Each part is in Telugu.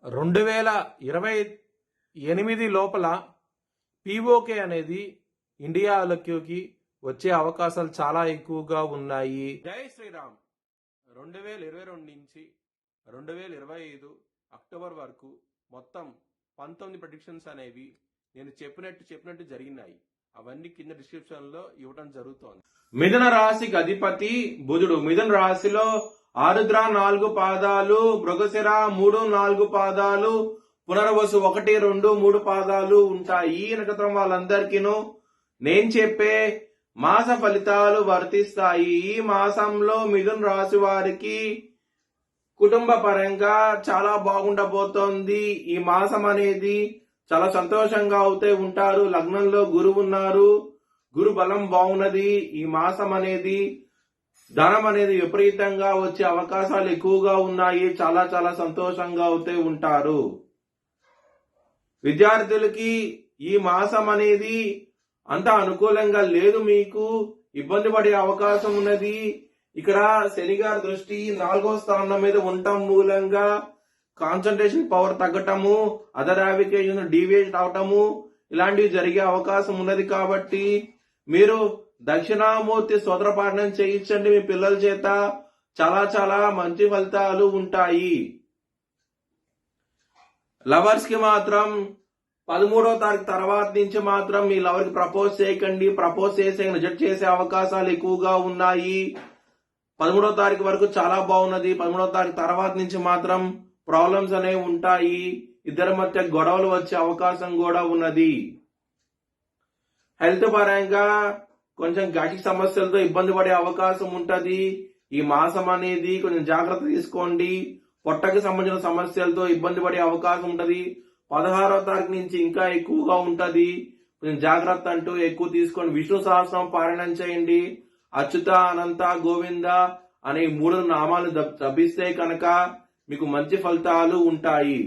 2028 లోపల పీఓకే అనేది ఇండియాలోకి వచ్చే అవకాశాలు చాలా ఎక్కువగా ఉన్నాయి. జై శ్రీరామ్. 2022 నుంచి 2025 అక్టోబర్ వరకు మొత్తం 19 ప్రెడిక్షన్స్ అనేవి నేను చెప్పినట్టు జరిగినాయి. అవన్నీ కింద డిస్క్రిప్షన్ లో ఇవ్వడం జరుగుతోంది. మిథున రాశికి అధిపతి బుధుడు. మిథున రాశిలో ఆరుద్ర 4 పాదాలు, మృగశిర 3, 4 పాదాలు, పునర్వసు 1, 2, 3 పాదాలు ఉంటాయి. ఈ నక్షత్రం వాళ్ళందరికీను నేను చెప్పే మాస ఫలితాలు వర్తిస్తాయి. ఈ మాసంలో మిథున రాశి వారికి కుటుంబ పరంగా చాలా బాగుండబోతోంది. ఈ మాసం అనేది చాలా సంతోషంగా అవుతే ఉంటారు. లగ్నంలో గురువు ఉన్నారు, గురు బలం బాగున్నది. ఈ మాసం అనేది ధనం అనేది విపరీతంగా వచ్చే అవకాశాలు ఎక్కువగా ఉన్నాయి. చాలా చాలా సంతోషంగా అవుతే ఉంటారు. విద్యార్థులకి ఈ మాసం అనేది అంత అనుకూలంగా లేదు. మీకు ఇబ్బంది పడే అవకాశం ఉన్నది. ఇక్కడ శని గారి దృష్టి 4వ స్థానం మీద ఉండటం మూలంగా కాన్సన్ట్రేషన్ పవర్ తగ్గటము, అదర్ అప్లికేషన్ డీవియేట్ అవటము ఇలాంటివి జరిగే అవకాశం ఉన్నది. కాబట్టి మీరు దక్షిణామూర్తి స్తోత్ర పాఠనం చేయించండి మీ పిల్లల చేత. చాలా చాలా మంచి ఫలితాలు ఉంటాయి. లవర్స్ కి మాత్రం 13వ తారీఖు తర్వాత నుంచి మాత్రం మీ లవర్ కి ప్రపోజ్ చేయకండి. ప్రపోజ్ చేసే రిజెక్ట్ చేసే అవకాశాలు ఎక్కువగా ఉన్నాయి. 13వ తారీఖు వరకు చాలా బాగున్నది. 13వ తారీఖు తర్వాత నుంచి మాత్రం ప్రాబ్లమ్స్ అనేవి ఉంటాయి. ఇద్దరి మధ్య గొడవలు వచ్చే అవకాశం కూడా ఉన్నది. హెల్త్ పరంగా కొంచెం గ్యాస్ట్రిక్ సమస్యలతో ఇబ్బంది పడే అవకాశం ఉంటది. ఈ మాసం అనేది కొంచెం జాగ్రత్త తీసుకోండి. పొట్టకి సంబంధించిన సమస్యలతో ఇబ్బంది పడే అవకాశం ఉంటది. 16వ తారీఖు నుంచి ఇంకా ఎక్కువగా ఉంటది. కొంచెం జాగ్రత్త అంటూ ఎక్కువ తీసుకొని విష్ణు సహస్రం పారాయణం చేయండి. అచ్యుత, అనంత, గోవింద అనే 3 నామాలు జపిస్తే కనుక మీకు మంచి ఫలితాలు ఉంటాయి.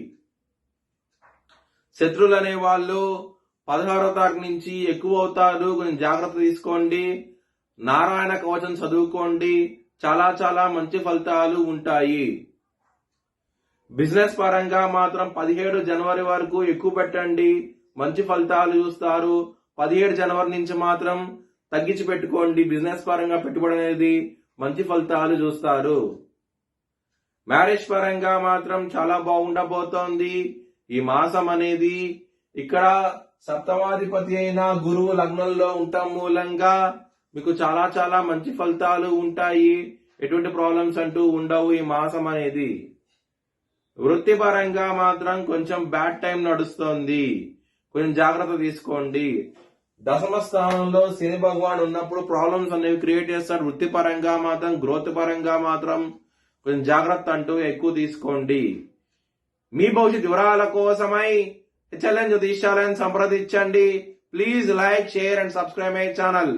శత్రువులు అనే వాళ్ళు 16వ తారీఖు నుంచి ఎక్కువ అవుతారు. కొంచెం జాగ్రత్త తీసుకోండి. నారాయణ కవచం చదువుకోండి. చాలా చాలా మంచి ఫలితాలు ఉంటాయి. బిజినెస్ పరంగా మాత్రం 17 జనవరి వరకు ఎక్కువ పెట్టండి, మంచి ఫలితాలు చూస్తారు. 17 జనవరి నుంచి మాత్రం తగ్గించి పెట్టుకోండి. బిజినెస్ పరంగా పెట్టుబడి అనేది మంచి ఫలితాలు చూస్తారు. మ్యారేజ్ పరంగా మాత్రం చాలా బాగుండబోతోంది. ఈ మాసం అనేది ఇక్కడ సప్తమాధిపతి అయిన గురువు లగ్నంలో ఉండటం మూలంగా మీకు చాలా చాలా మంచి ఫలితాలు ఉంటాయి. ఎటువంటి ప్రాబ్లమ్స్ అంటూ ఉండవు ఈ మాసం అనేది. వృత్తిపరంగా మాత్రం కొంచెం బ్యాడ్ టైం నడుస్తోంది. కొంచెం జాగ్రత్త తీసుకోండి. 10వ స్థానంలో శని భగవాన్ ఉన్నప్పుడు ప్రాబ్లమ్స్ అనేవి క్రియేట్ చేస్తాడు. వృత్తిపరంగా మాత్రం గ్రోత్ పరంగా మాత్రం కొంచెం జాగ్రత్త అంటూ ఎక్కువ తీసుకోండి. మీ భవిష్యత్ వివరాల కోసమై HLN జ్యోతిష్యాలయాన్ని సంప్రదించండి. Please like, share and subscribe my channel.